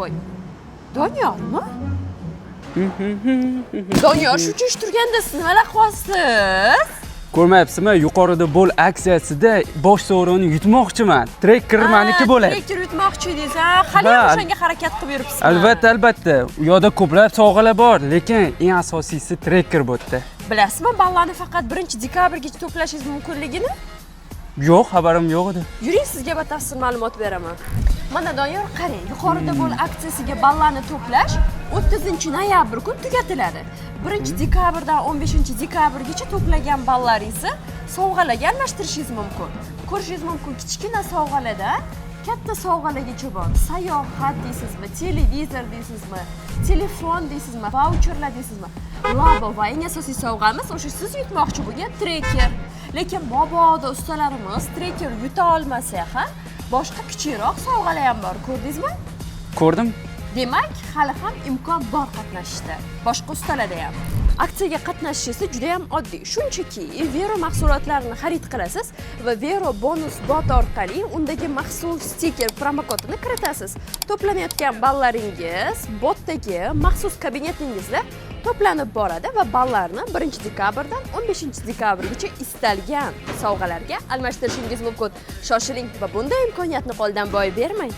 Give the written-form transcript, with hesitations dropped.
qo'y. Doniyormi? Doniyor shuncha ish turganda siz nimalar qilyapsiz? Ko'rmayapsizmi? Yuqorida bo'l aksiyasida bosh sovrinni yutmoqchiman. Trekker meniki bo'ladi. Trekker yutmoqchi edingiz, ha? Hali ham o'shanga harakat qilib yuribsiz. Albatta. U yoqda ko'plab sovg'alar bor, lekin eng asosiysi trekker bo'tdi. Bilasizmi, ballarni faqat 1-dekabrgacha to'plashingiz mumkinligini? Yo'q, xabarim yo'q edi. Yuring, sizga batafsil ma'lumot beraman. Mana Doniyor, qarang, yuqorida bo'l aksiyasiga ballarni to'plash 30-noyabr kun tugatiladi. 1-dekabrdan 15-dekabrgacha to'plagan ballaringizni sovg'alarga almashtirishingiz mumkin. Ko'rishingiz mumkin, kichkina sovg'alardan katta sovg'alargacha bor. Sayohat deysizmi, televizor deysizmi, telefon deysizmi, vaucherlar deysizmi. Labo va eng asosiy sovg'amiz o'sha siz yutmoqchi bo'lgan trekker. Lekin mabodo ustalarimiz trekker yuta olmasa ham, boshqa kichikroq sovg'alar ham bor, ko'rdingizmi? Ko'rdim. Demak, hali ham imkon bor qatnashishda. Boshqa ustalarda ham. Aksiyaga qatnashishingiz juda ham oddiy. Shunchaki Vero mahsulotlarini xarid qilasiz va Vero bonus bot orqali undagi mahsul stiker promokodini kiritasiz. To'planayotgan ballaringiz botdagi maxsus kabinetingizda to'planib boradi va ballarni 1-dekabrdan 15-dekabrgacha istalgan sovg'alarga almashtirishingiz mumkin. Shoshiling va bunday imkoniyatni qo'ldan boy bermang.